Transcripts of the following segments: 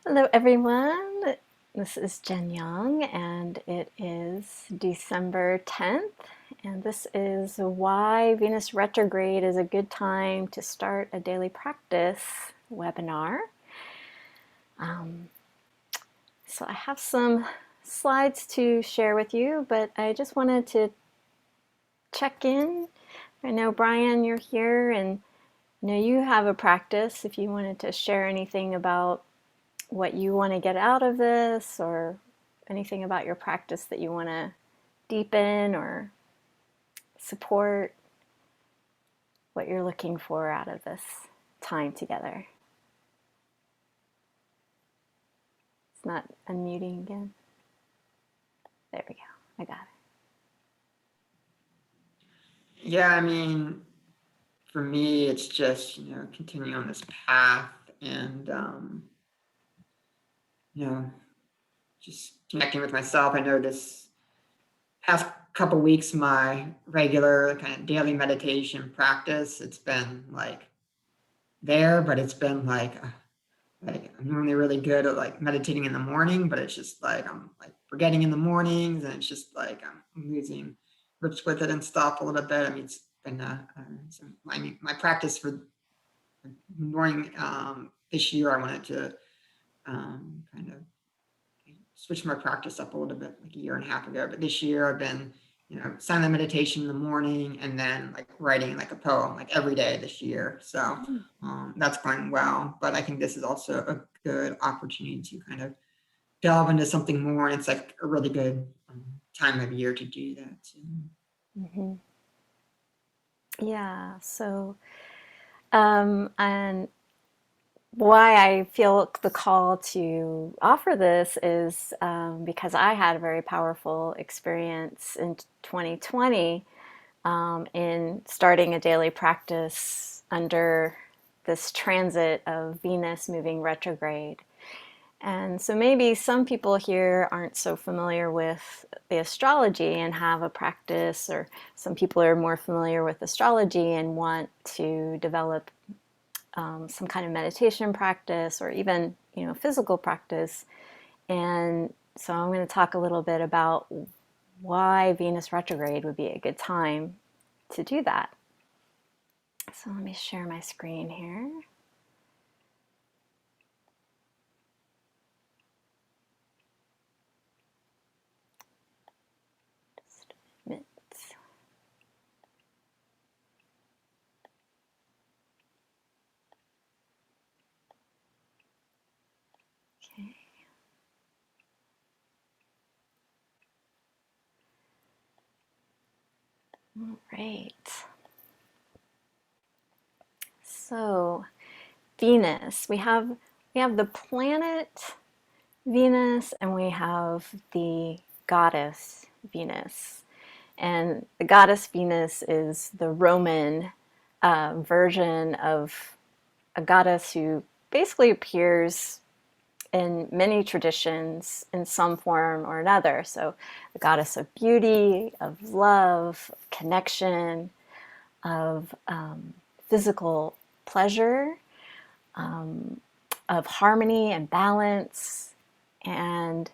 Hello everyone, this is Jen Young and it is December 10th and this is why Venus retrograde is a good time to start a daily practice webinar. So I have some slides to share with you, but I just wanted to check in. I know Brian, you're here and I know you have a practice. If you wanted to share anything about what you want to get out of this or anything about your practice that you want to deepen or support, what you're looking for out of this time together. It's not unmuting again. There we go. I got it. Yeah, I mean, for me, it's just, continuing on this path and, just connecting with myself. I know this past couple weeks, my regular kind of daily meditation practice, it's been like there, but it's been like I'm normally really good at like meditating in the morning, but it's just like I'm like forgetting in the mornings, and it's just like I'm losing grips with it and stuff a little bit. I mean, it's been my practice for during this year. I wanted to kind of switch my practice up a little bit, like a year and a half ago. But this year I've been silent meditation in the morning and then like writing like a poem like every day this year. So that's going well. But I think this is also a good opportunity to kind of delve into something more. And it's like a really good time of year to do that too. Mm-hmm. Yeah, so and why I feel the call to offer this is because I had a very powerful experience in 2020 in starting a daily practice under this transit of Venus moving retrograde. And so maybe some people here aren't so familiar with the astrology and have a practice, or some people are more familiar with astrology and want to develop some kind of meditation practice or even physical practice. And so I'm going to talk a little bit about why Venus retrograde would be a good time to do that. So let me share my screen here. Just a minute. Okay. All right. So Venus, we have the planet Venus and we have the goddess Venus. And the goddess Venus is the Roman version of a goddess who basically appears in many traditions in some form or another. So the goddess of beauty, of love, of connection, of physical pleasure, of harmony and balance. And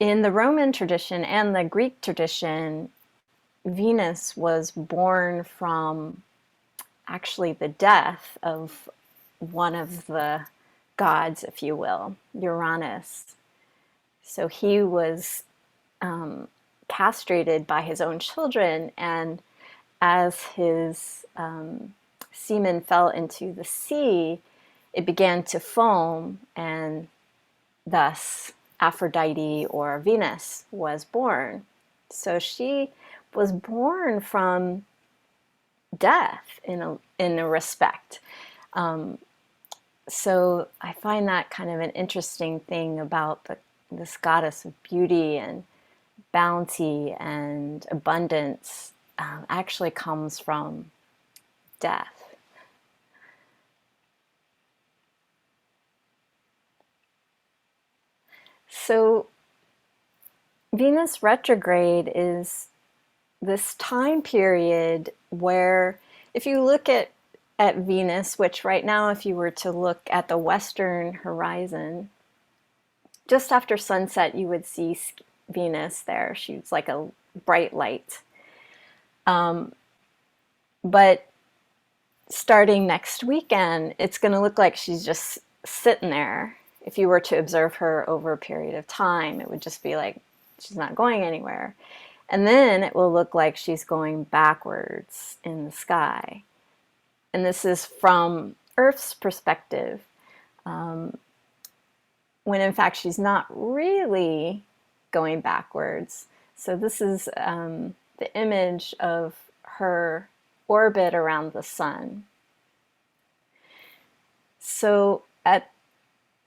in the Roman tradition and the Greek tradition, Venus was born from actually the death of one of the gods, if you will, Uranus. So he was castrated by his own children, and as his semen fell into the sea, it began to foam, and thus Aphrodite or Venus was born. So she was born from death in a respect. So I find that kind of an interesting thing about this goddess of beauty and bounty and abundance actually comes from death. So Venus retrograde is this time period where if you look at at Venus, which right now, if you were to look at the western horizon, just after sunset, you would see Venus there. She's like a bright light. But starting next weekend, it's going to look like she's just sitting there. If you were to observe her over a period of time, it would just be like she's not going anywhere. And then it will look like she's going backwards in the sky. And this is from Earth's perspective, when in fact she's not really going backwards. So this is the image of her orbit around the sun. So at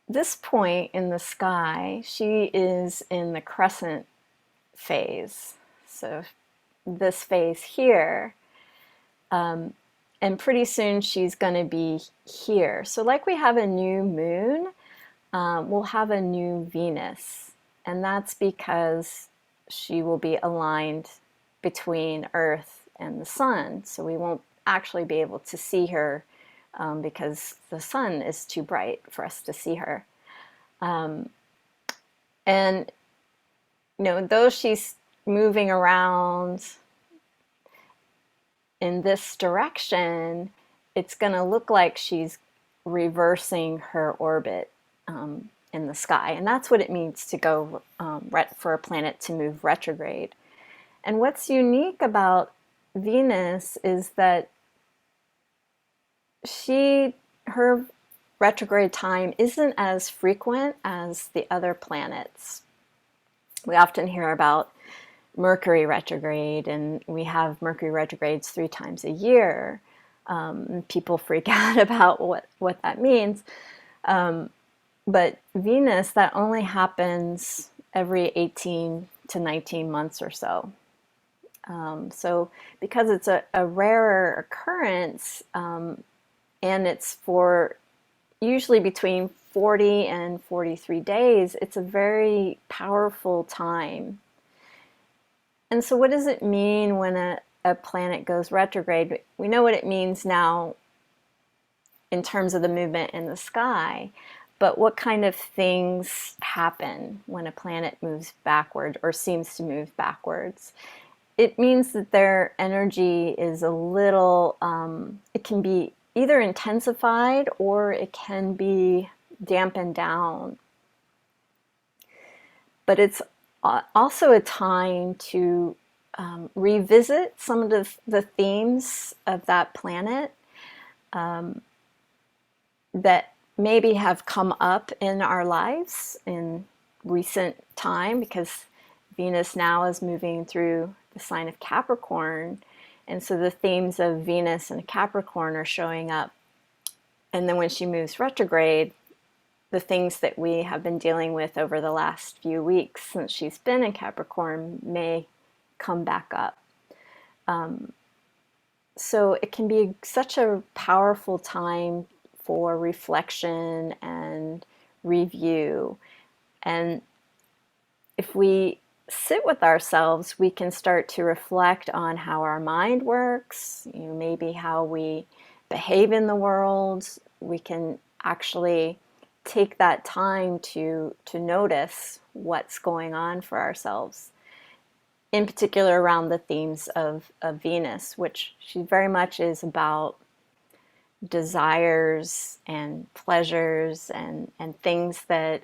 this point in the sky, she is in the crescent phase. So this phase here, and pretty soon she's going to be here. So like we have a new moon, we'll have a new Venus, and that's because she will be aligned between Earth and the sun. So we won't actually be able to see her because the sun is too bright for us to see her. And though she's moving around in this direction, it's going to look like she's reversing her orbit in the sky. And that's what it means to go for a planet to move retrograde. And what's unique about Venus is that her retrograde time isn't as frequent as the other planets. We often hear about Mercury retrograde, and we have Mercury retrogrades 3 times a year. People freak out about what that means. But Venus, that only happens every 18 to 19 months or so. So because it's a rarer occurrence, and it's for usually between 40 and 43 days, it's a very powerful time. And so what does it mean when a planet goes retrograde? We know what it means now in terms of the movement in the sky, but what kind of things happen when a planet moves backward or seems to move backwards? It means that their energy is a little, it can be either intensified or it can be dampened down. But it's also a time to revisit some of the themes of that planet that maybe have come up in our lives in recent time, because Venus now is moving through the sign of Capricorn, and so the themes of Venus and Capricorn are showing up. And then when she moves retrograde, the things that we have been dealing with over the last few weeks since she's been in Capricorn may come back up. So it can be such a powerful time for reflection and review. And if we sit with ourselves, we can start to reflect on how our mind works, maybe how we behave in the world. We can actually take that time to notice what's going on for ourselves, in particular around the themes of Venus, which she very much is about desires and pleasures and things that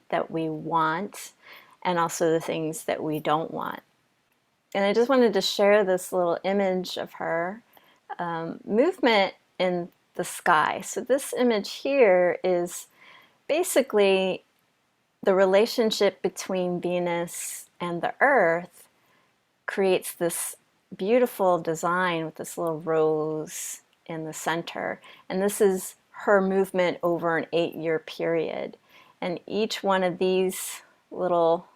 that we want, and also the things that we don't want. And I just wanted to share this little image of her movement in the sky. So this image here is basically the relationship between Venus and the Earth creates this beautiful design with this little rose in the center. And this is her movement over an 8-year period. And each one of these little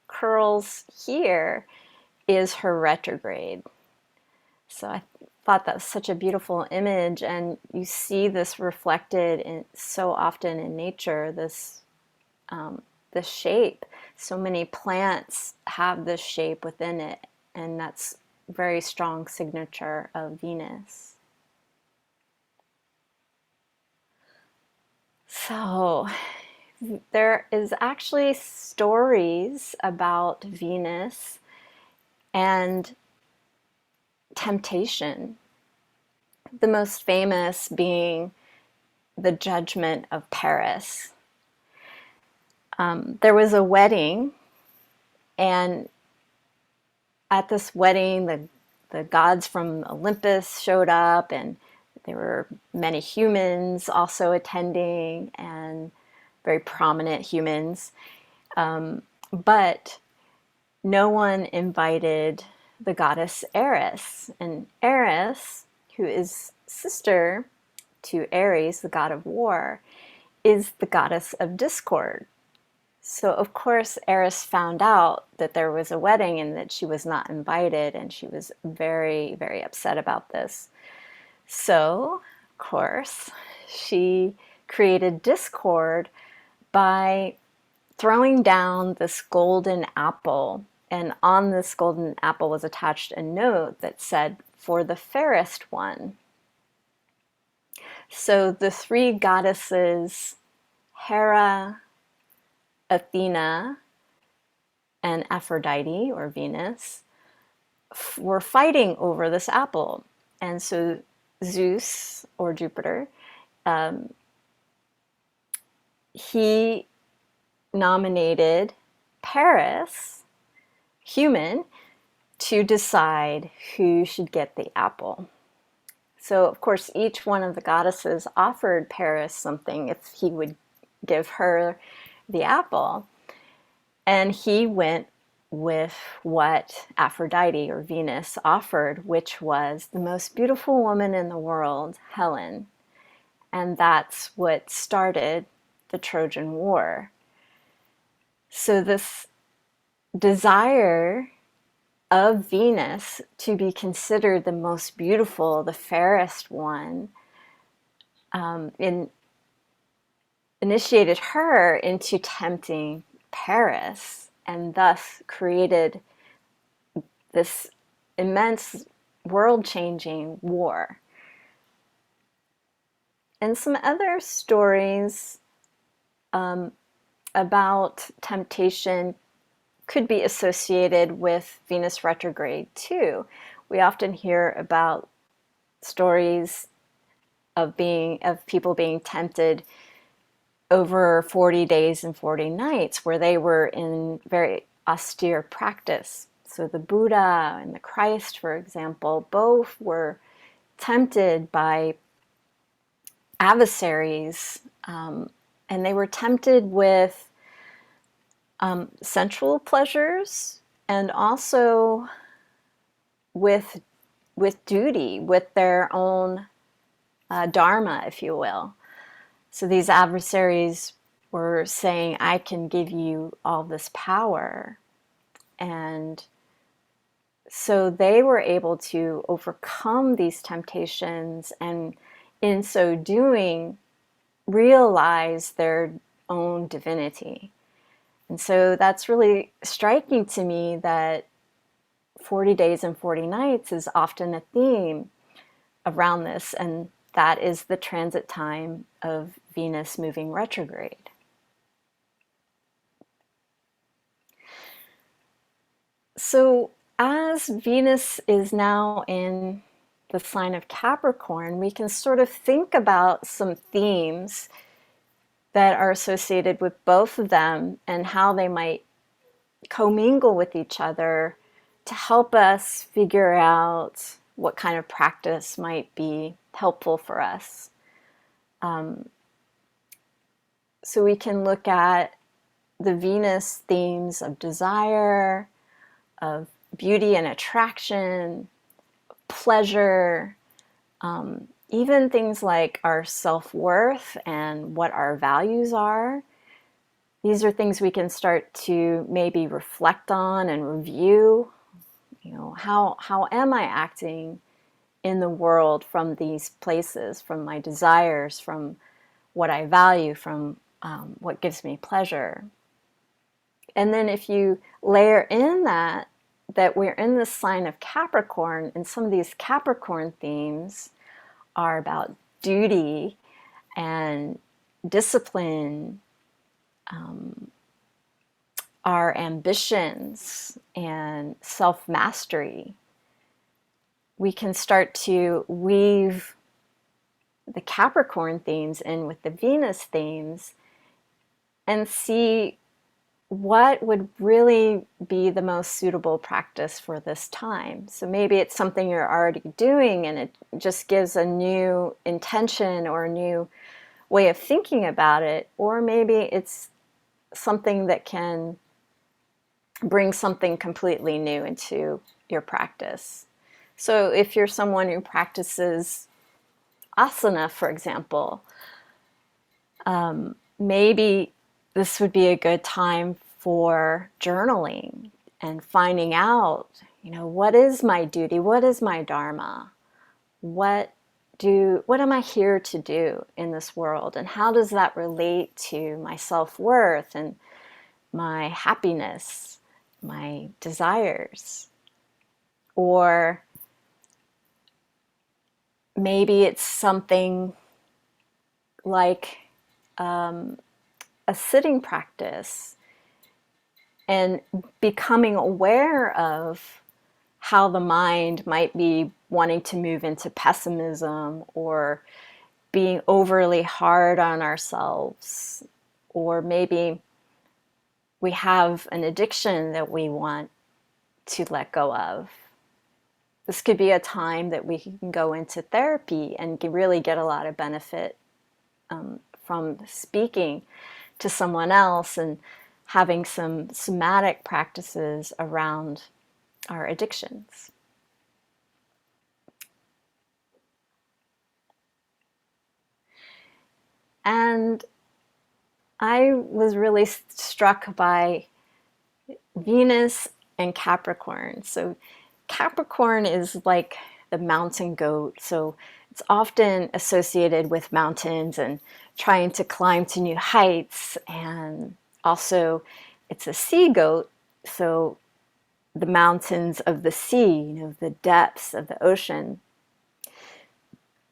curls here is her retrograde. So I thought that was such a beautiful image, and you see this reflected so often in nature, this shape. So many plants have this shape within it, and that's a very strong signature of Venus. So there is actually stories about Venus and temptation. The most famous being the Judgment of Paris. There was a wedding, and at this wedding, the gods from Olympus showed up, and there were many humans also attending, and very prominent humans. But no one invited the goddess Eris. And Eris, who is sister to Ares, the god of war, is the goddess of discord. So, of course, Eris found out that there was a wedding and that she was not invited, and she was very, very upset about this. So, of course, she created discord by throwing down this golden apple. And on this golden apple was attached a note that said, "For the fairest one." So the three goddesses, Hera, Athena, and Aphrodite, or Venus, were fighting over this apple. And so Zeus, or Jupiter, he nominated Paris, human, to decide who should get the apple. So, of course, each one of the goddesses offered Paris something if he would give her the apple. And he went with what Aphrodite, or Venus, offered, which was the most beautiful woman in the world, Helen. And that's what started the Trojan War. So this desire of Venus to be considered the most beautiful, the fairest one, initiated her into tempting Paris, and thus created this immense world-changing war. And some other stories about temptation could be associated with Venus retrograde too. We often hear about stories of people being tempted over 40 days and 40 nights, where they were in very austere practice. So the Buddha and the Christ, for example, both were tempted by adversaries, and they were tempted with sensual pleasures, and also with duty, with their own dharma, if you will. So these adversaries were saying, "I can give you all this power." And so they were able to overcome these temptations, and in so doing, realize their own divinity. And so that's really striking to me, that 40 days and 40 nights is often a theme around this, and that is the transit time of Venus moving retrograde. So as Venus is now in the sign of Capricorn, we can sort of think about some themes that are associated with both of them and how they might commingle with each other to help us figure out what kind of practice might be helpful for us. So we can look at the Venus themes of desire, of beauty and attraction, pleasure, even things like our self-worth and what our values are. These are things we can start to maybe reflect on and review. You know, how am I acting in the world from these places, from my desires, from what I value, from what gives me pleasure. And then if you layer in that we're in the sign of Capricorn, and some of these Capricorn themes are about duty and discipline, our ambitions, and self-mastery, we can start to weave the Capricorn themes in with the Venus themes and see what would really be the most suitable practice for this time. So maybe it's something you're already doing and it just gives a new intention or a new way of thinking about it, or maybe it's something that can bring something completely new into your practice. So if you're someone who practices asana, for example, maybe this would be a good time for journaling and finding out, what is my duty? What is my dharma? What am I here to do in this world? And how does that relate to my self-worth and my happiness, my desires? Or maybe it's something like a sitting practice and becoming aware of how the mind might be wanting to move into pessimism or being overly hard on ourselves, or maybe we have an addiction that we want to let go of. This could be a time that we can go into therapy and really get a lot of benefit from speaking to someone else and having some somatic practices around our addictions. And I was really struck by Venus and Capricorn. So Capricorn is like the mountain goat. So it's often associated with mountains and trying to climb to new heights. And also it's a sea goat. So the mountains of the sea, the depths of the ocean.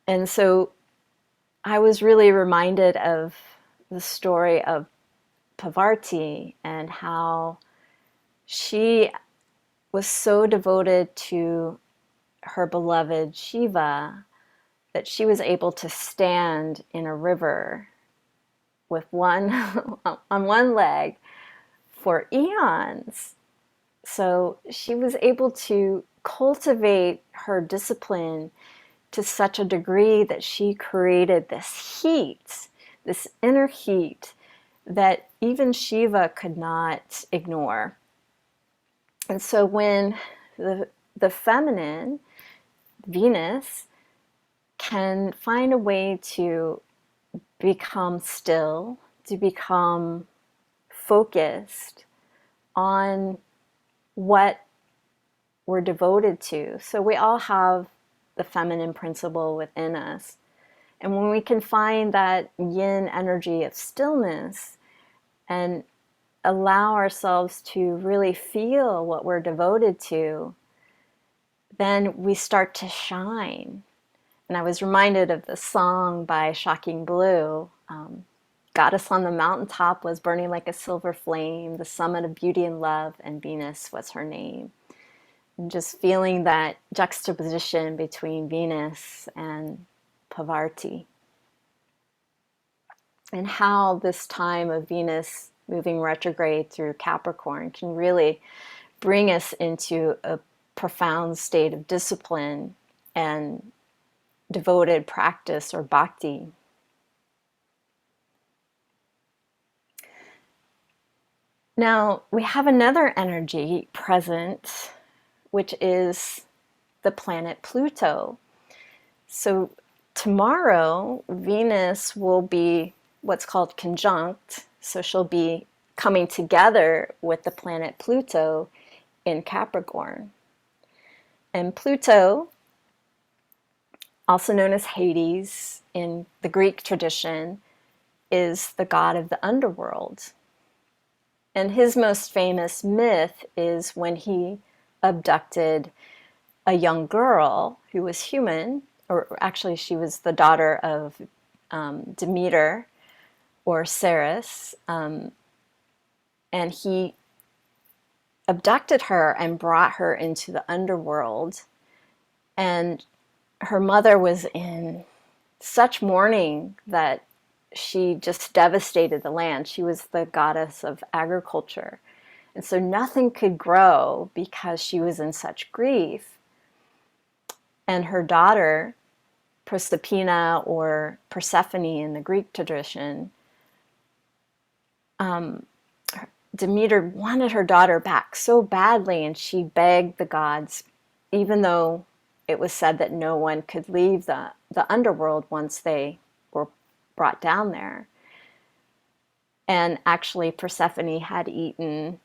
And so I was really reminded of the story of Parvati and how she was so devoted to her beloved Shiva that she was able to stand in a river with one on one leg for eons. So she was able to cultivate her discipline to such a degree that she created this heat, this inner heat that even Shiva could not ignore. And so when the feminine, Venus, can find a way to become still, to become focused on what we're devoted to. So we all have the feminine principle within us. And when we can find that yin energy of stillness and allow ourselves to really feel what we're devoted to, then we start to shine. And I was reminded of the song by Shocking Blue, Goddess on the mountaintop was burning like a silver flame, the summit of beauty and love, and Venus was her name. And just feeling that juxtaposition between Venus and Parvati. And how this time of Venus moving retrograde through Capricorn can really bring us into a profound state of discipline and devoted practice or bhakti. Now, we have another energy present, which is the planet Pluto. So tomorrow, Venus will be what's called conjunct. So she'll be coming together with the planet Pluto in Capricorn. And Pluto, also known as Hades in the Greek tradition, is the god of the underworld. And his most famous myth is when he abducted a young girl who was human, or actually she was the daughter of Demeter, or Ceres, and he abducted her and brought her into the underworld. And her mother was in such mourning that she just devastated the land. She was the goddess of agriculture. And so nothing could grow because she was in such grief. And her daughter, Proserpina, or Persephone in the Greek tradition, Demeter wanted her daughter back so badly, and she begged the gods, even though it was said that no one could leave the underworld once they were brought down there. And actually, Persephone had eaten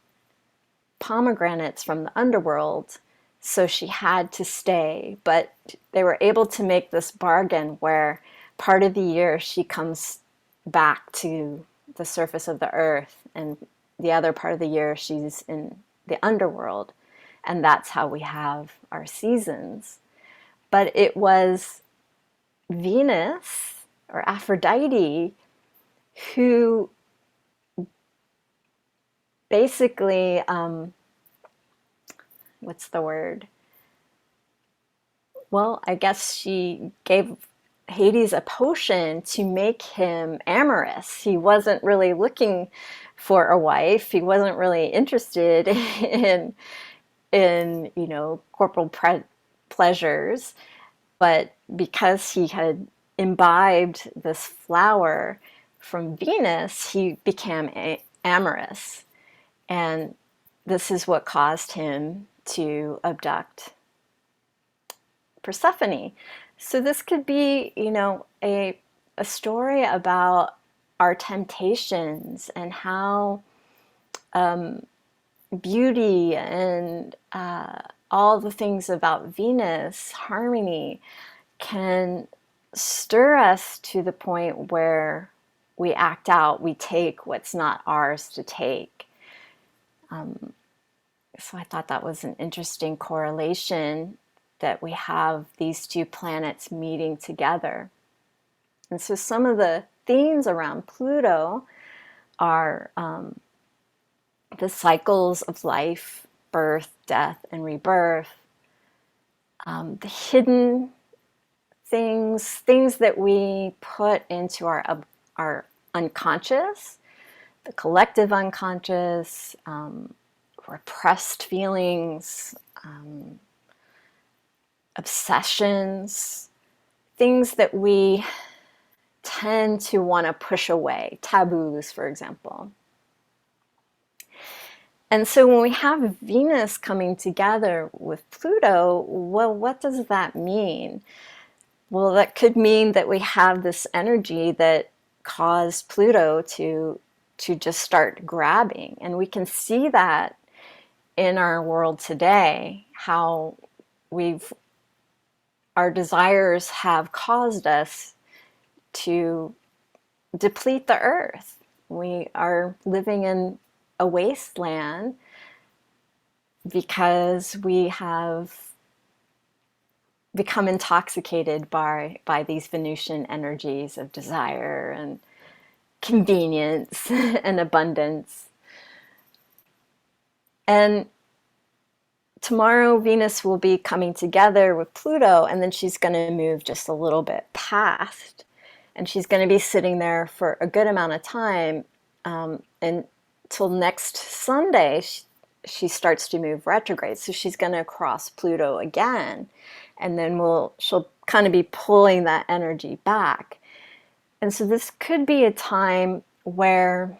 pomegranates from the underworld, so she had to stay. But they were able to make this bargain where part of the year she comes back to the surface of the earth, and the other part of the year she's in the underworld. And that's how we have our seasons. But it was Venus, or Aphrodite, who basically, what's the word? Well, I guess she gave Hades a potion to make him amorous. He wasn't really looking for a wife. He wasn't really interested in corporal pleasures. But because he had imbibed this flower from Venus, he became amorous. And this is what caused him to abduct Persephone. So this could be, a story about our temptations and how beauty and all the things about Venus, harmony, can stir us to the point where we act out, we take what's not ours to take. So I thought that was an interesting correlation, that we have these two planets meeting together. And so some of the themes around Pluto are the cycles of life, birth, death, and rebirth, the hidden things that we put into our unconscious, the collective unconscious, repressed feelings, obsessions, things that we tend to want to push away, taboos, for example. And so when we have Venus coming together with Pluto, well, what does that mean? Well, that could mean that we have this energy that caused Pluto to just start grabbing. And we can see that in our world today, how our desires have caused us to deplete the earth. We are living in a wasteland because we have become intoxicated by these Venusian energies of desire and convenience and abundance. And tomorrow Venus will be coming together with Pluto, and then she's going to move just a little bit past, and she's going to be sitting there for a good amount of time, until next Sunday. She starts to move retrograde, so she's going to cross Pluto again, and then she'll kind of be pulling that energy back. And so this could be a time where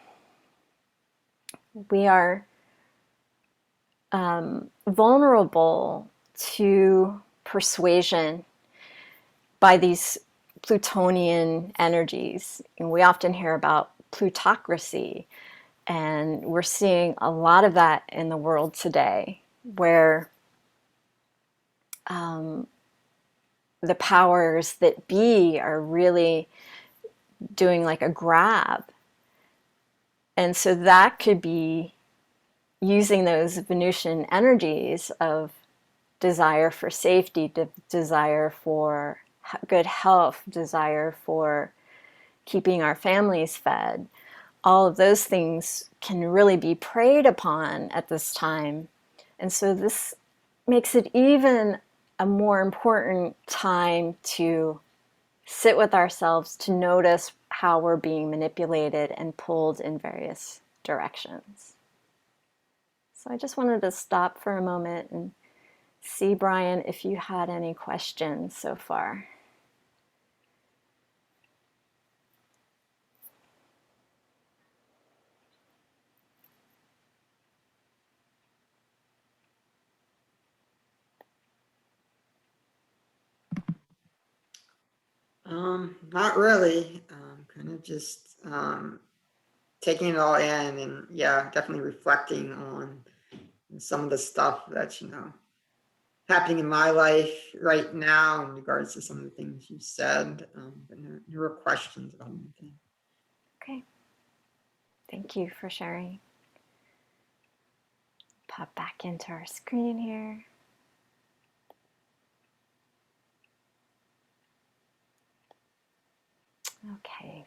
we are vulnerable to persuasion by these Plutonian energies. And we often hear about plutocracy, and we're seeing a lot of that in the world today, where the powers that be are really doing like a grab. And so that could be using those Venusian energies of desire for safety, desire for good health, desire for keeping our families fed. All of those things can really be preyed upon at this time. And so this makes it even a more important time to sit with ourselves, to notice how we're being manipulated and pulled in various directions. So I just wanted to stop for a moment and see, Brian, if you had any questions so far. Not really. Kind of just taking it all in, and yeah, definitely reflecting on some of the stuff that's happening in my life right now in regards to some of the things you said. But no real questions about anything. Okay. Thank you for sharing. Pop back into our screen here. Okay.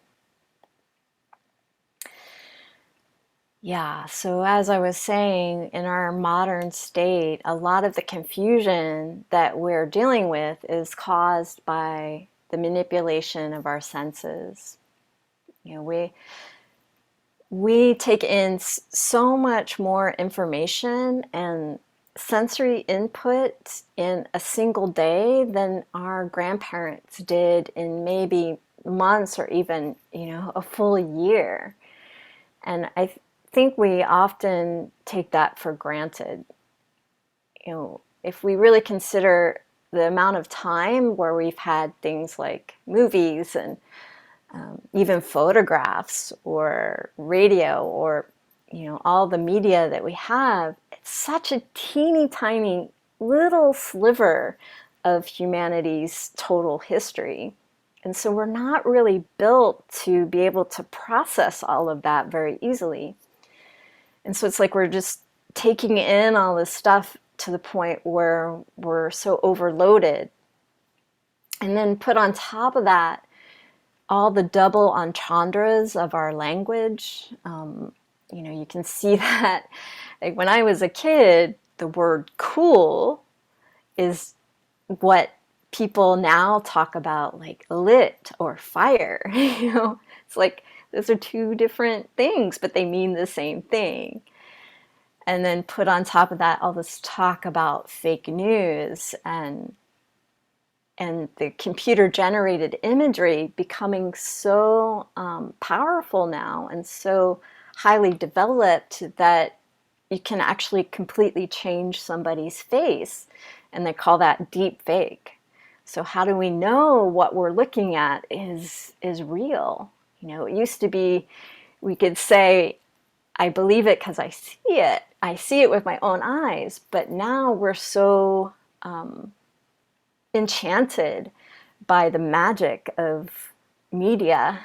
Yeah, so as I was saying, in our modern state, a lot of the confusion that we're dealing with is caused by the manipulation of our senses. We take in so much more information and sensory input in a single day than our grandparents did in maybe months or even, a full year. And I think we often take that for granted. If we really consider the amount of time where we've had things like movies and even photographs or radio or all the media that we have, it's such a teeny tiny little sliver of humanity's total history. And so we're not really built to be able to process all of that very easily. And so it's like we're just taking in all this stuff to the point where we're so overloaded. And then put on top of that all the double entendres of our language. You can see that, like, when I was a kid, the word cool is what people now talk about, like lit or fire. It's like those are two different things, but they mean the same thing. And then put on top of that all this talk about fake news and the computer generated imagery becoming so powerful now and so highly developed that you can actually completely change somebody's face, and they call that deep fake. So how do we know what we're looking at is real? It used to be we could say, I believe it because I see it. I see it with my own eyes. But now we're so enchanted by the magic of media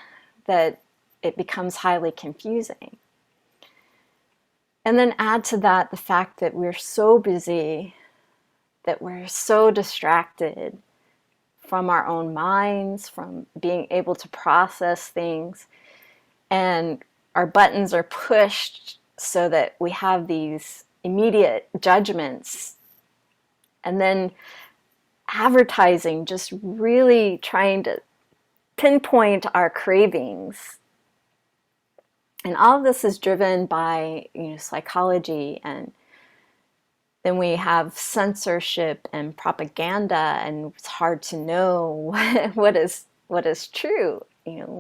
that it becomes highly confusing. And then add to that the fact that we're so busy, that we're so distracted from our own minds, from being able to process things, and our buttons are pushed so that we have these immediate judgments. And then advertising just really trying to pinpoint our cravings. And all of this is driven by psychology, and then we have censorship and propaganda, and it's hard to know what is true.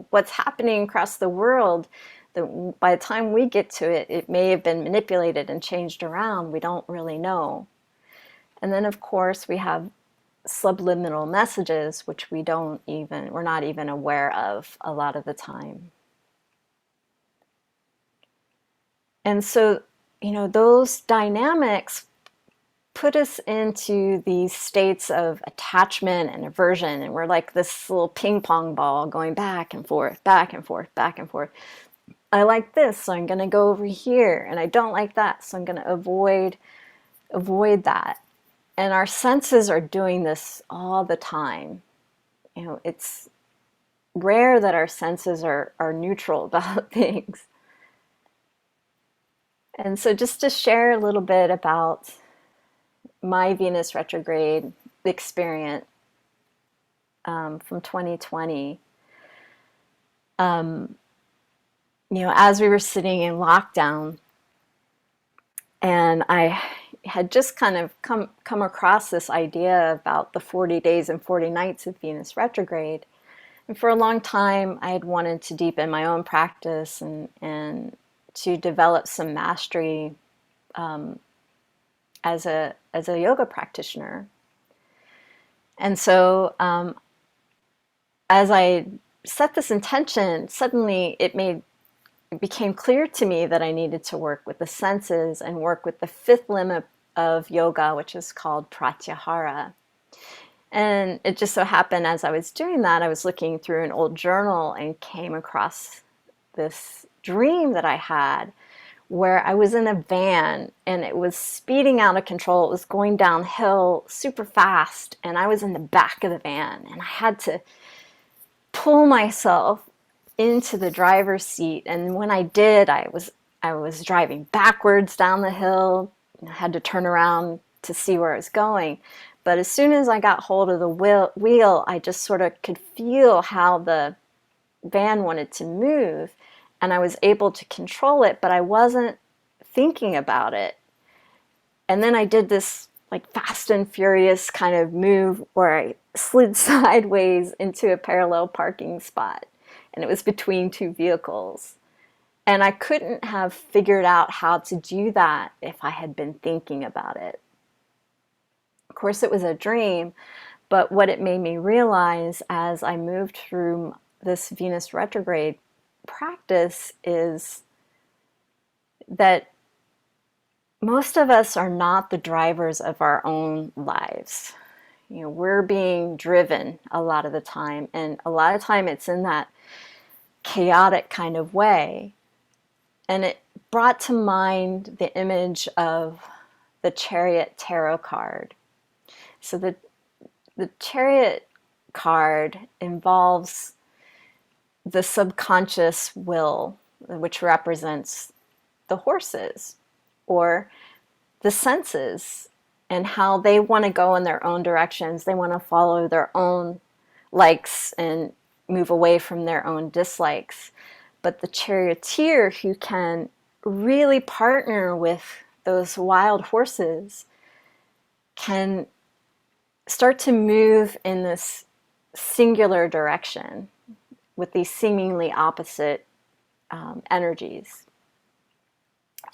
What's happening across the world, that by the time we get to it, it may have been manipulated and changed around. We don't really know. And then of course we have subliminal messages, which we're not even aware of a lot of the time. And so, those dynamics put us into these states of attachment and aversion, and we're like this little ping pong ball going back and forth, back and forth, back and forth. I like this, so I'm going to go over here, and I don't like that, so I'm going to avoid that. And our senses are doing this all the time. It's rare that our senses are neutral about things. And so just to share a little bit about my Venus retrograde experience from 2020. As we were sitting in lockdown, and I had just kind of come across this idea about the 40 days and 40 nights of Venus retrograde. And for a long time, I had wanted to deepen my own practice and to develop some mastery as a yoga practitioner. And so as I set this intention, suddenly it became clear to me that I needed to work with the senses and work with the fifth limb of yoga, which is called pratyahara. And it just so happened as I was doing that, I was looking through an old journal and came across this dream that I had where I was in a van and it was speeding out of control. It was going downhill super fast and I was in the back of the van and I had to pull myself into the driver's seat. And when I did, I was driving backwards down the hill. I had to turn around to see where I was going. But as soon as I got hold of the wheel, I just sort of could feel how the van wanted to move. And I was able to control it, but I wasn't thinking about it. And then I did this like fast and furious kind of move where I slid sideways into a parallel parking spot. And it was between two vehicles. And I couldn't have figured out how to do that if I had been thinking about it. Of course, it was a dream, but what it made me realize as I moved through this Venus retrograde practice is that most of us are not the drivers of our own lives. We're being driven a lot of the time, and a lot of time it's in that chaotic kind of way. And it brought to mind the image of the Chariot tarot card. So the Chariot card involves the subconscious will, which represents the horses, or the senses, and how they want to go in their own directions. They want to follow their own likes and move away from their own dislikes. But the charioteer, who can really partner with those wild horses, can start to move in this singular direction with these seemingly opposite energies.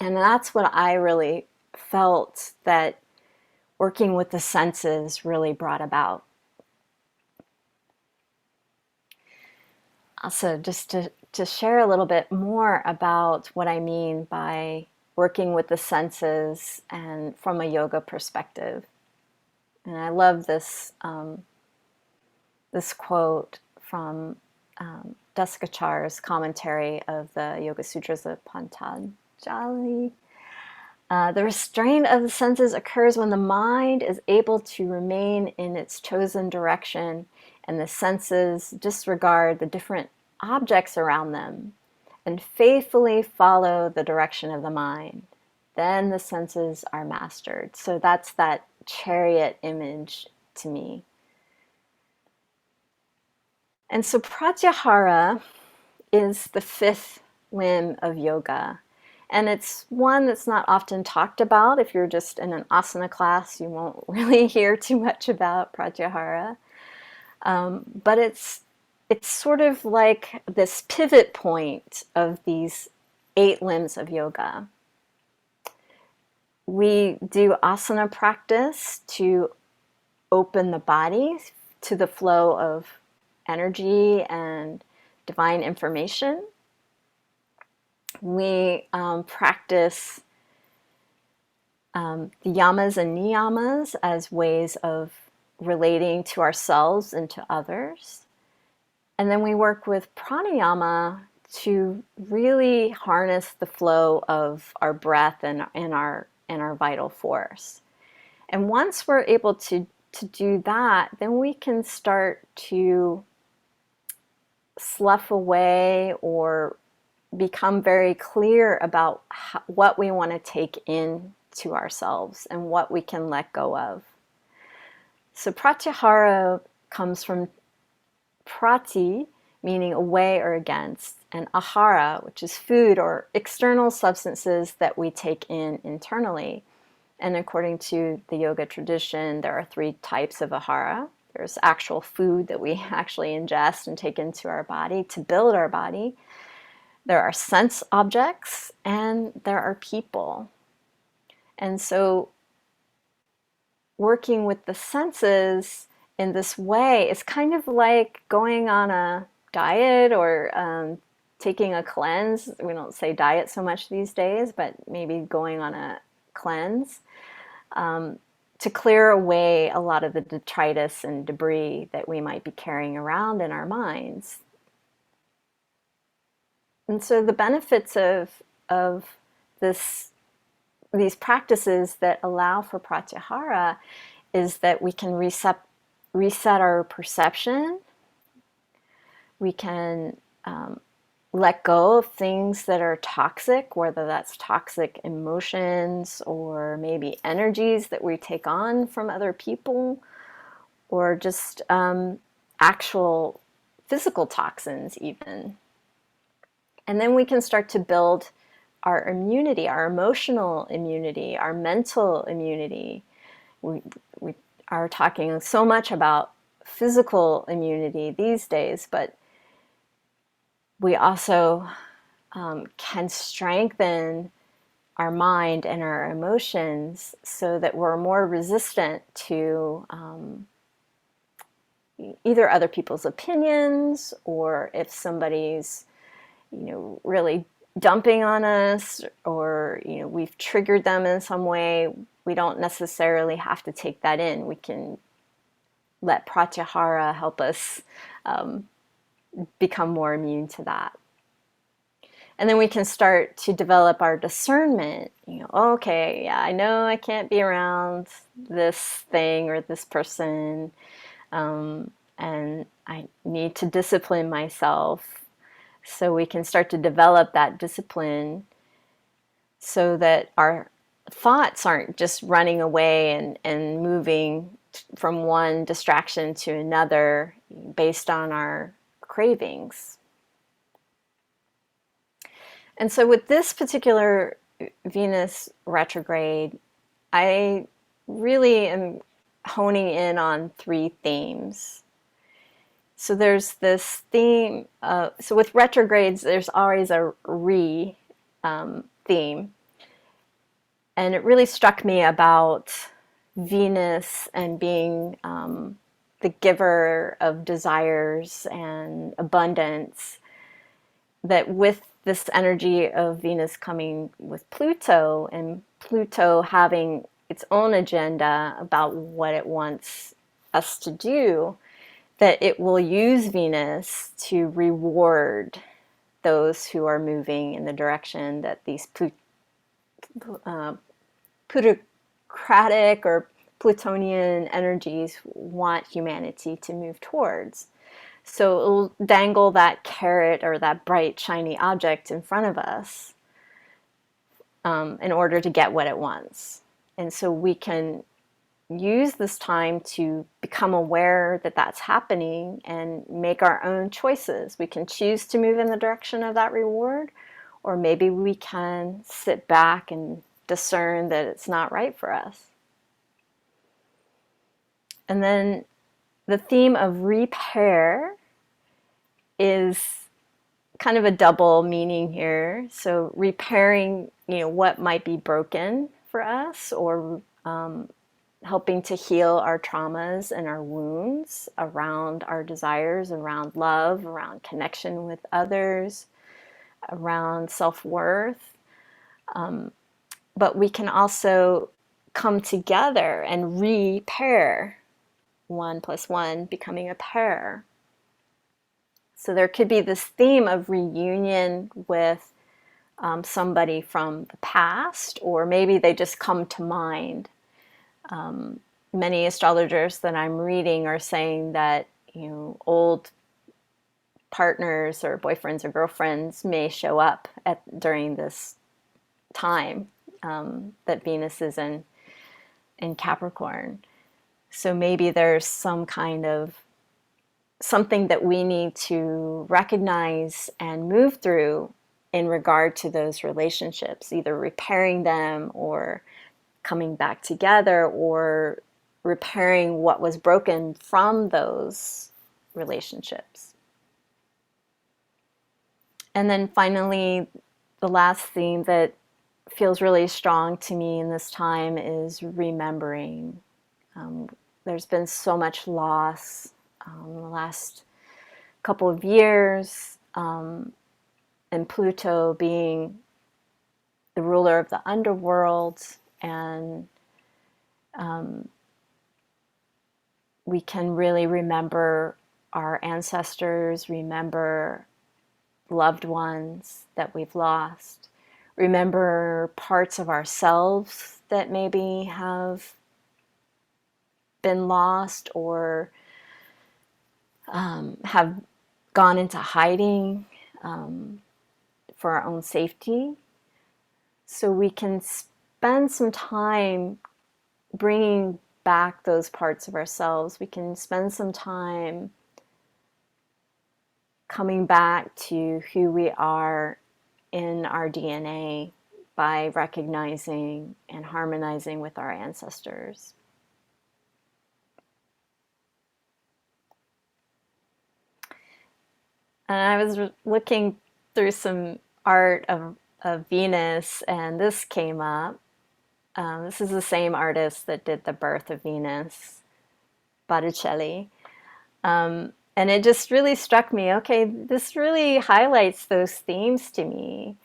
And that's what I really felt that working with the senses really brought about. Also, just to share a little bit more about what I mean by working with the senses and from a yoga perspective. And I love this this quote from Desikachar's commentary of the Yoga Sutras of Patanjali. The restraint of the senses occurs when the mind is able to remain in its chosen direction and the senses disregard the different objects around them and faithfully follow the direction of the mind. Then the senses are mastered. So that's that chariot image to me. And so pratyahara is the fifth limb of yoga. And it's one that's not often talked about. If you're just in an asana class, you won't really hear too much about pratyahara. But it's sort of like this pivot point of these 8 limbs of yoga. We do asana practice to open the body to the flow of energy and divine information. We practice the yamas and niyamas as ways of relating to ourselves and to others. And then we work with pranayama to really harness the flow of our breath and our vital force. And once we're able to do that, then we can start to slough away or become very clear about what we want to take in to ourselves and what we can let go of. So pratyahara comes from prati, meaning away or against, and ahara, which is food or external substances that we take in internally. And according to the yoga tradition, there are 3 types of ahara. There's actual food that we actually ingest and take into our body to build our body. There are sense objects, and there are people. And so working with the senses in this way is kind of like going on a diet or taking a cleanse. We don't say diet so much these days, but maybe going on a cleanse to clear away a lot of the detritus and debris that we might be carrying around in our minds. And so the benefits of this these practices that allow for pratyahara is that we can reset our perception. We can let go of things that are toxic, whether that's toxic emotions or maybe energies that we take on from other people, or just actual physical toxins even. And then we can start to build our immunity, our emotional immunity, our mental immunity. We are talking so much about physical immunity these days, but we also can strengthen our mind and our emotions so that we're more resistant to either other people's opinions, or if somebody's really dumping on us, or we've triggered them in some way, we don't necessarily have to take that in. We can let pratyahara help us become more immune to that. And then we can start to develop our discernment. Okay, yeah, I know I can't be around this thing or this person, and I need to discipline myself. So we can start to develop that discipline so that our thoughts aren't just running away and moving from one distraction to another based on our cravings. And so with this particular Venus retrograde, I really am honing in on 3 themes. So there's this theme, so with retrogrades, there's always a theme. And it really struck me about Venus and being the giver of desires and abundance, that with this energy of Venus coming with Pluto, and Pluto having its own agenda about what it wants us to do, that it will use Venus to reward those who are moving in the direction that these plutocratic or Plutonian energies want humanity to move towards. So it'll dangle that carrot or that bright, shiny object in front of us in order to get what it wants. And so we can use this time to become aware that that's happening and make our own choices. We can choose to move in the direction of that reward, or maybe we can sit back and discern that it's not right for us. And then the theme of repair is kind of a double meaning here. So repairing, what might be broken for us, or helping to heal our traumas and our wounds around our desires, around love, around connection with others, around self-worth. But we can also come together and repair, 1 + 1 becoming a pair. So there could be this theme of reunion with somebody from the past, or maybe they just come to mind. Many astrologers that I'm reading are saying that old partners or boyfriends or girlfriends may show up during this time that Venus is in Capricorn. So maybe there's some kind of something that we need to recognize and move through in regard to those relationships, either repairing them or coming back together or repairing what was broken from those relationships. And then finally, the last theme that feels really strong to me in this time is remembering. There's been so much loss the last couple of years, and Pluto being the ruler of the underworld, and we can really remember our ancestors, remember loved ones that we've lost, remember parts of ourselves that maybe have been lost or have gone into hiding for our own safety. So we can spend some time bringing back those parts of ourselves. We can spend some time coming back to who we are in our DNA by recognizing and harmonizing with our ancestors. And I was looking through some art of Venus, and this came up. This is the same artist that did The Birth of Venus, Botticelli. And it just really struck me, okay, this really highlights those themes to me.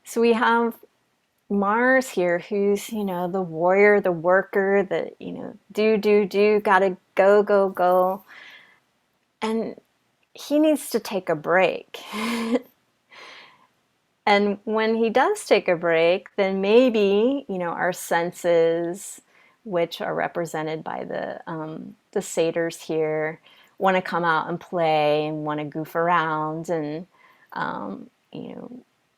So we have Mars here, who's, the warrior, the worker, the, do, gotta go, go, go. And he needs to take a break. And when he does take a break, then maybe, our senses, which are represented by the satyrs here, want to come out and play and want to goof around and,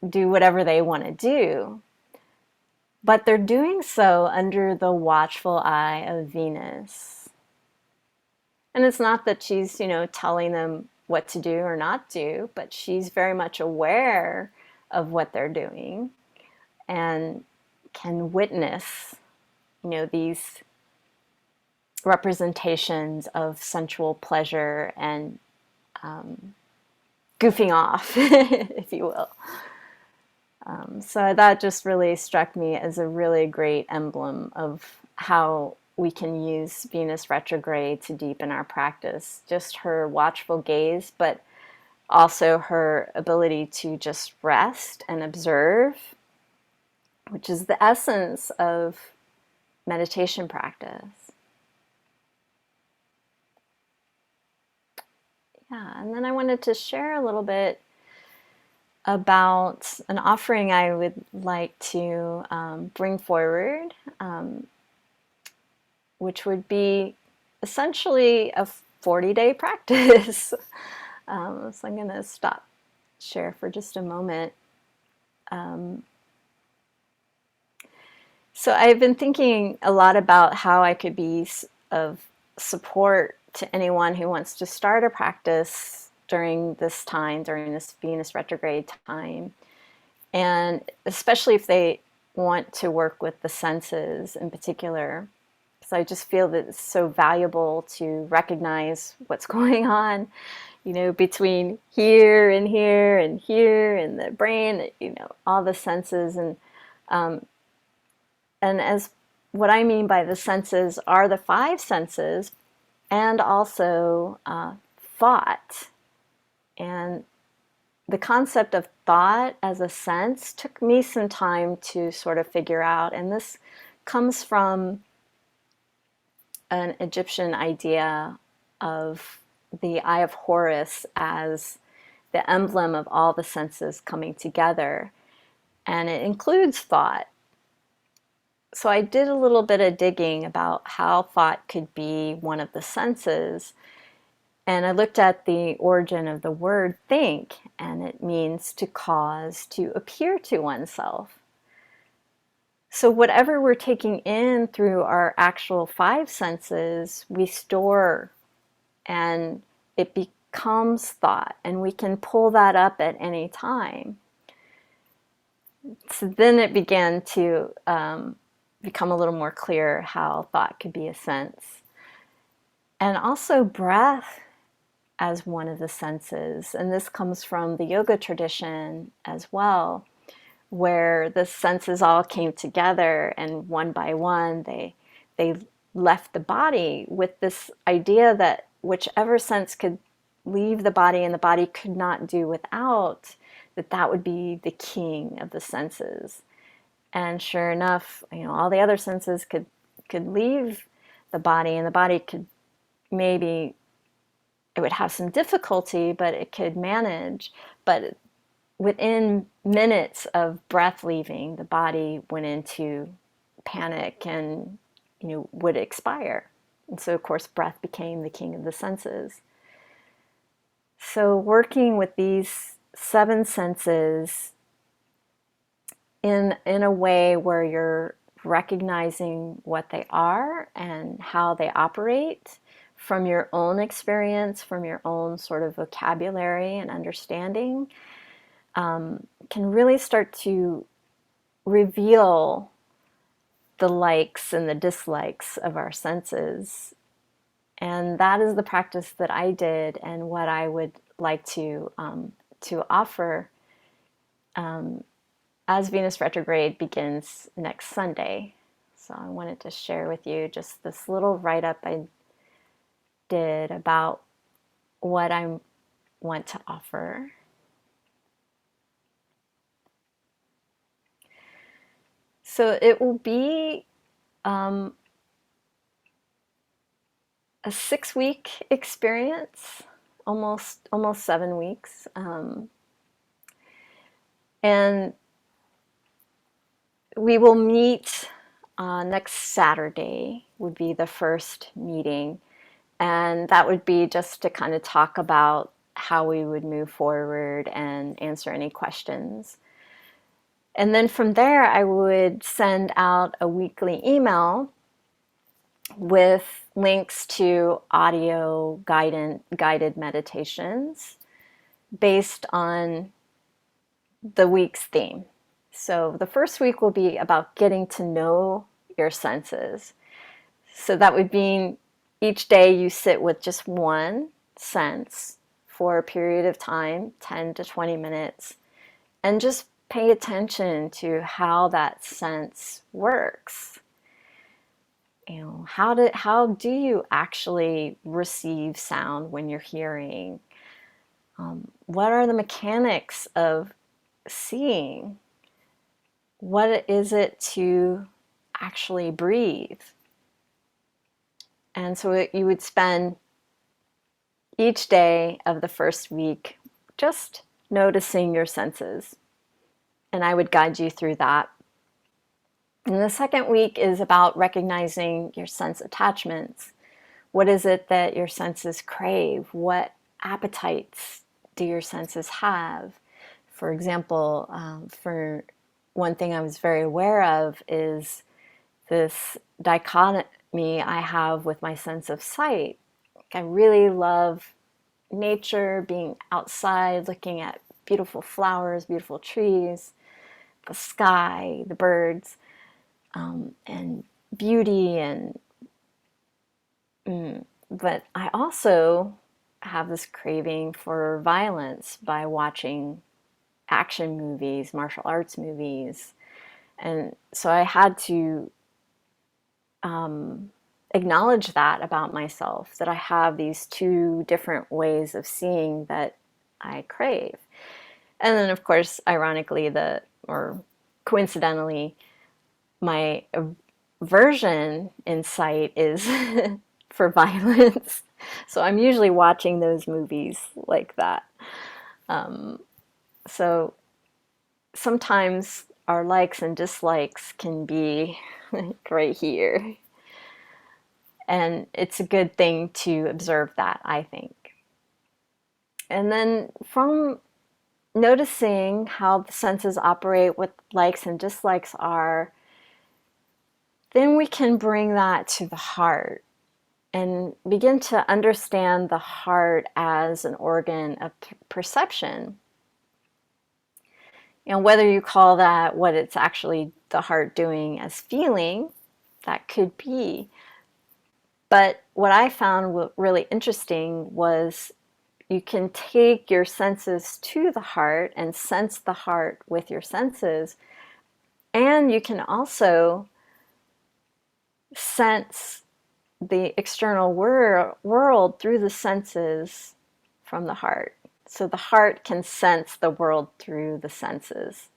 do whatever they want to do. But they're doing so under the watchful eye of Venus. And it's not that she's, telling them what to do or not do, but she's very much aware of what they're doing and can witness, these representations of sensual pleasure and goofing off, if you will. So that just really struck me as a really great emblem of how we can use Venus retrograde to deepen our practice. Just her watchful gaze, but also her ability to just rest and observe, which is the essence of meditation practice. Yeah, and then I wanted to share a little bit about an offering I would like to bring forward, which would be essentially a 40-day practice. So I'm going to stop share for just a moment. So I've been thinking a lot about how I could be of support to anyone who wants to start a practice during this time, during this Venus retrograde time, and especially if they want to work with the senses in particular, because I just feel that it's so valuable to recognize what's going on, between here and here and here and the brain, all the senses. And as what I mean by the senses are the five senses and also thought. And the concept of thought as a sense took me some time to sort of figure out. And this comes from an Egyptian idea of the Eye of Horus as the emblem of all the senses coming together. And it includes thought. So I did a little bit of digging about how thought could be one of the senses. And I looked at the origin of the word think, and it means to cause to appear to oneself. So whatever we're taking in through our actual five senses, we store, and it becomes thought, and we can pull that up at any time. So then it began to become a little more clear how thought could be a sense. And also breath as one of the senses. And this comes from the yoga tradition as well, where the senses all came together, and one by one they left the body with this idea that whichever sense could leave the body and the body could not do without, that would be the king of the senses. And sure enough, all the other senses could leave the body, and the body could, maybe it would have some difficulty, but it could manage. But within minutes of breath leaving, the body went into panic and would expire. And so, of course, breath became the king of the senses. So working with these seven senses in a way where you're recognizing what they are and how they operate from your own experience, from your own sort of vocabulary and understanding, can really start to reveal the likes and the dislikes of our senses. And that is the practice that I did, and what I would like to offer as Venus retrograde begins next Sunday. So I wanted to share with you just this little write-up I did about what I want to offer. So it will be a 6-week experience, almost 7 weeks, and we will meet next Saturday. Would be the first meeting, and that would be just to kind of talk about how we would move forward and answer any questions. And then from there, I would send out a weekly email with links to audio guided meditations based on the week's theme. So the first week will be about getting to know your senses. So that would mean each day you sit with just one sense for a period of time, 10 to 20 minutes, and just pay attention to how that sense works. How do you actually receive sound when you're hearing? What are the mechanics of seeing? What is it to actually breathe? And so you would spend each day of the first week just noticing your senses. And I would guide you through that. And the second week is about recognizing your sense attachments. What is it that your senses crave? What appetites do your senses have? For example, for one thing I was very aware of is this dichotomy I have with my sense of sight. I really love nature, being outside, looking at beautiful flowers, beautiful trees, the sky, the birds, and beauty. But I also have this craving for violence by watching action movies, martial arts movies. And so I had to acknowledge that about myself, that I have these two different ways of seeing that I crave. And then, of course, ironically, or coincidentally, my aversion in sight is for violence. So I'm usually watching those movies like that. So sometimes our likes and dislikes can be right here. And it's a good thing to observe that, I think. And then from noticing how the senses operate, what likes and dislikes are, then we can bring that to the heart and begin to understand the heart as an organ of perception. And whether you call that what it's actually the heart doing as feeling, that could be. But what I found really interesting was you can take your senses to the heart and sense the heart with your senses. And you can also sense the external world through the senses from the heart. So the heart can sense the world through the senses.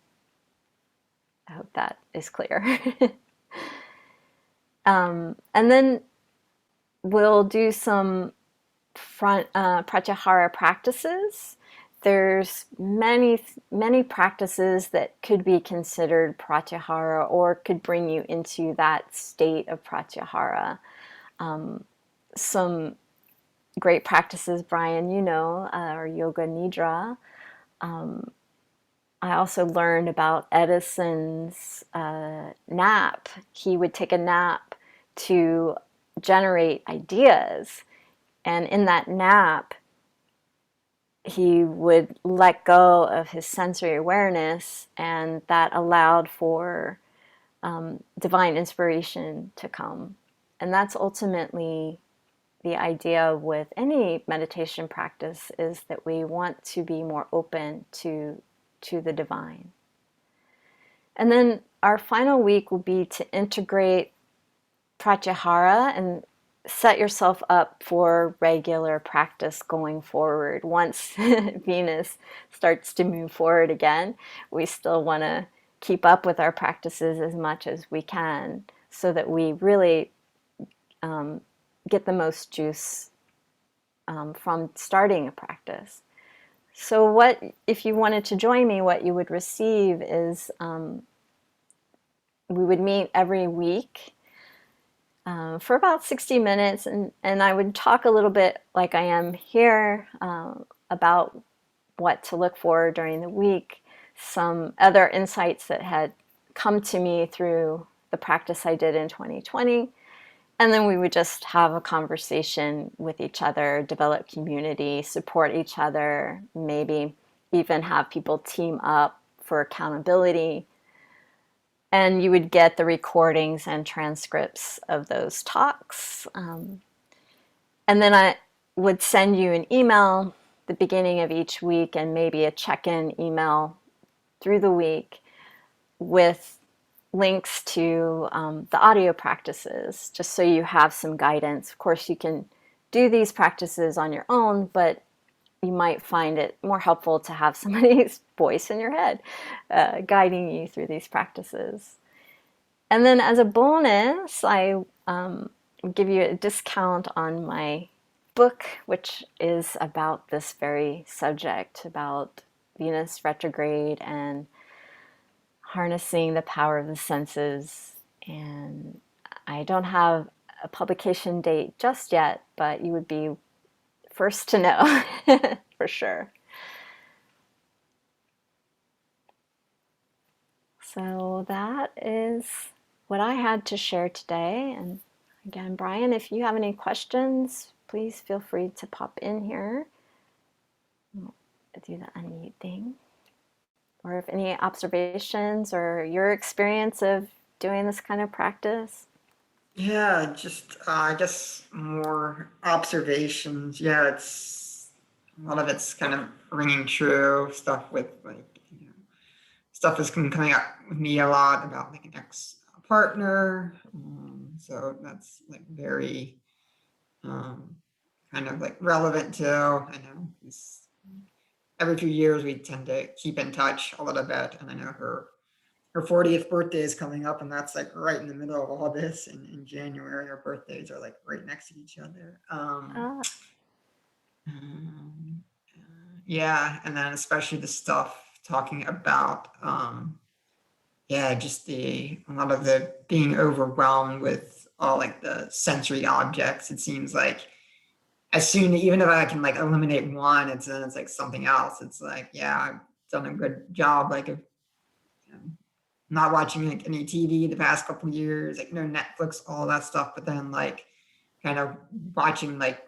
I hope that is clear. And then we'll do some pratyahara practices. There's many practices that could be considered pratyahara or could bring you into that state of pratyahara. Some great practices, Brian, are yoga nidra. I also learned about Edison's nap. He would take a nap to generate ideas. And in that nap, he would let go of his sensory awareness, and that allowed for divine inspiration to come. And that's ultimately the idea with any meditation practice, is that we want to be more open to the divine. And then our final week will be to integrate pratyahara and set yourself up for regular practice going forward. Once Venus starts to move forward again, we still want to keep up with our practices as much as we can so that we really get the most juice from starting a practice. So what, if you wanted to join me, what you would receive is we would meet every week for about 60 minutes, and I would talk a little bit like I am here about what to look for during the week, some other insights that had come to me through the practice I did in 2020, and then we would just have a conversation with each other, develop community, support each other, maybe even have people team up for accountability. And you would get the recordings and transcripts of those talks. And then I would send you an email the beginning of each week and maybe a check-in email through the week with links to the audio practices, just so you have some guidance. Of course, you can do these practices on your own, but you might find it more helpful to have somebody's voice in your head guiding you through these practices. And then as a bonus, I give you a discount on my book, which is about this very subject, about Venus retrograde and harnessing the power of the senses. And I don't have a publication date just yet, but you would be first to know for sure. So that is what I had to share today. And again, Brian, if you have any questions, please feel free to pop in here. I'll do the unmute thing. Or if any observations or your experience of doing this kind of practice. Yeah, just I guess more observations. Yeah, it's a lot of it's kind of ringing true stuff with like stuff that's been coming up with me a lot about like an ex partner. So that's like very kind of like relevant too. I know every few years we tend to keep in touch a little bit, and I know her 40th birthday is coming up, and that's like right in the middle of all this in January. Our birthdays are like right next to each other. Yeah, and then especially the stuff talking about yeah, just a lot of the being overwhelmed with all like the sensory objects. It seems like as soon, even if I can like eliminate one, it's like something else. It's like, yeah, I've done a good job, like of, you know, not watching like any TV the past couple of years, like no Netflix, all that stuff. But then like kind of watching like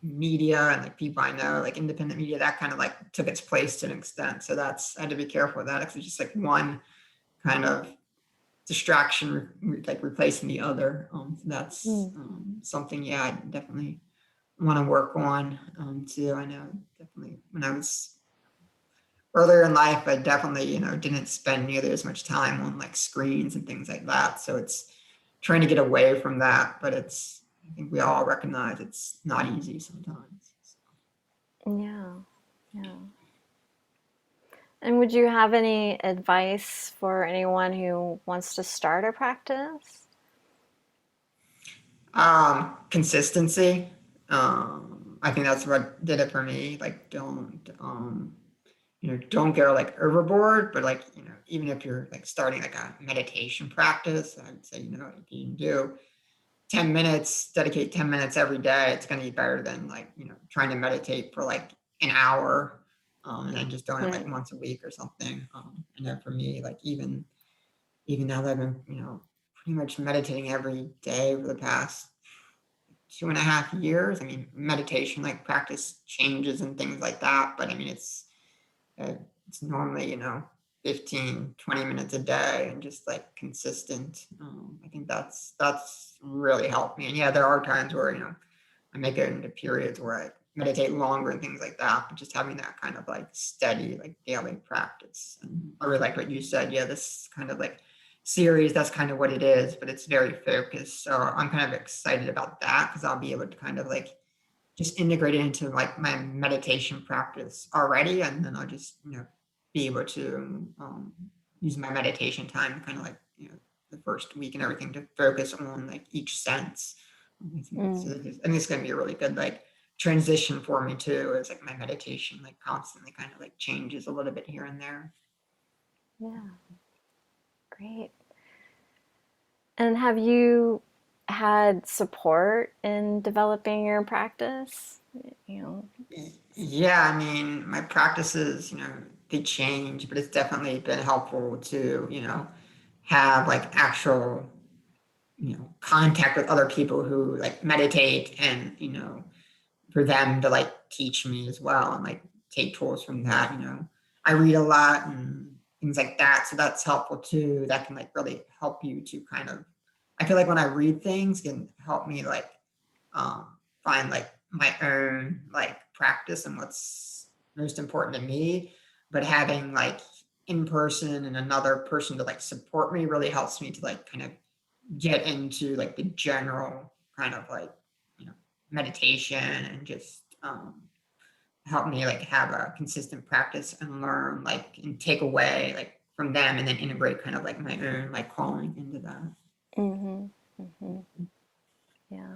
media and like people I know, like independent media, that kind of like took its place to an extent. So that's, I had to be careful with that because it's just like one kind of distraction like replacing the other. So that's Mm. something, yeah, I definitely want to work on too. I know definitely when I was earlier in life, I definitely, didn't spend nearly as much time on like screens and things like that. So it's trying to get away from that, but I think we all recognize it's not easy sometimes. Yeah. Yeah. And would you have any advice for anyone who wants to start a practice? Consistency. I think that's what did it for me. Like, don't go like overboard, but like, even if you're like starting like a meditation practice, I'd say, if you can do 10 minutes, dedicate 10 minutes every day, it's going to be better than like, trying to meditate for like an hour, and then just doing it like Mm. once a week or something. And then for me, like even now that I've been, pretty much meditating every day for the past 2.5 years. I mean, meditation like practice changes and things like that, but I mean, uh, it's normally, 15, 20 minutes a day and just like consistent. I think that's really helped me. And yeah, there are times where, I make it into periods where I meditate longer and things like that, but just having that kind of like steady, like daily practice. And I really like what you said. Yeah, this kind of like series, that's kind of what it is, but it's very focused. So I'm kind of excited about that because I'll be able to kind of like just integrate it into like my meditation practice already. And then I'll just, be able to use my meditation time kind of like, the first week and everything to focus on like each sense. Mm. I think it's going to be a really good like transition for me too. It's like my meditation like constantly kind of like changes a little bit here and there. Yeah. Great. And have you had support in developing your practice? You know, Yeah, I mean, my practices, they change, but it's definitely been helpful to, have like actual, contact with other people who like meditate and, for them to like teach me as well and like take tools from that. I read a lot and things like that. So that's helpful too. That can like really help you to kind of, I feel like when I read things can help me like um, find like my own like practice and what's most important to me. But having like in person and another person to like support me really helps me to like kind of get into like the general kind of like you know meditation and just help me like have a consistent practice and learn like and take away like from them and then integrate kind of like my own like calling into that. mm-hmm, mm-hmm, yeah.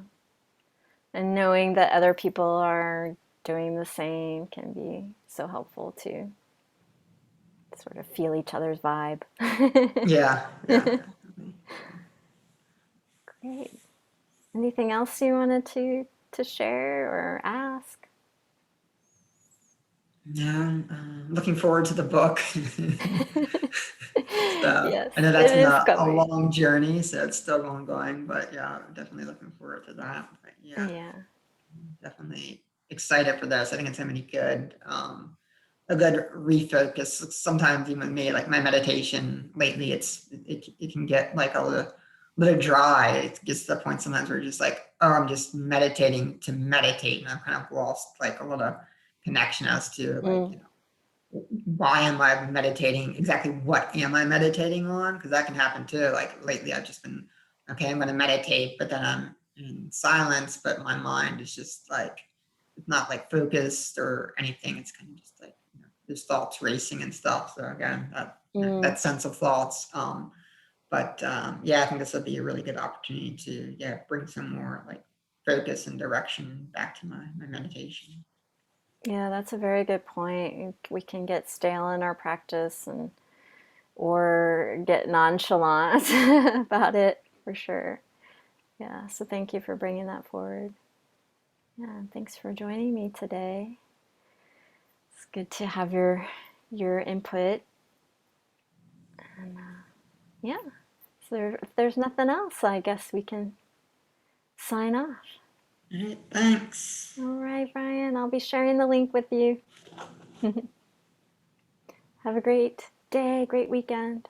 And knowing that other people are doing the same can be so helpful to sort of feel each other's vibe. Yeah, yeah, definitely. Great. Anything else you wanted to share or ask? No, looking forward to the book. So Yes, I know it that's been is a coming. long journey, so it's still ongoing, but yeah, I'm definitely looking forward to that. But yeah, Yeah. definitely excited for this. I think it's gonna be good. A good refocus. Sometimes even me, like my meditation lately, it can get like a little dry. It gets to the point sometimes where you're just like, oh, I'm just meditating to meditate, and I've kind of lost like a little connection as to like, Mm. why am I meditating? Exactly what am I meditating on? Because that can happen too. Like lately, I've just been, okay, I'm going to meditate, but then I'm in silence, but my mind is just like, it's not like focused or anything. It's kind of just like, there's thoughts racing and stuff. So again, Mm. that sense of thoughts. But yeah, I think this would be a really good opportunity to, yeah, bring some more like focus and direction back to my meditation. Yeah, that's a very good point. We can get stale in our practice and or get nonchalant about it for sure. Yeah, so thank you for bringing that forward. Yeah, thanks for joining me today. It's good to have your input. And yeah, so if there's nothing else, I guess we can sign off. All right, thanks. All right, Brian, I'll be sharing the link with you. Have a great day, great weekend.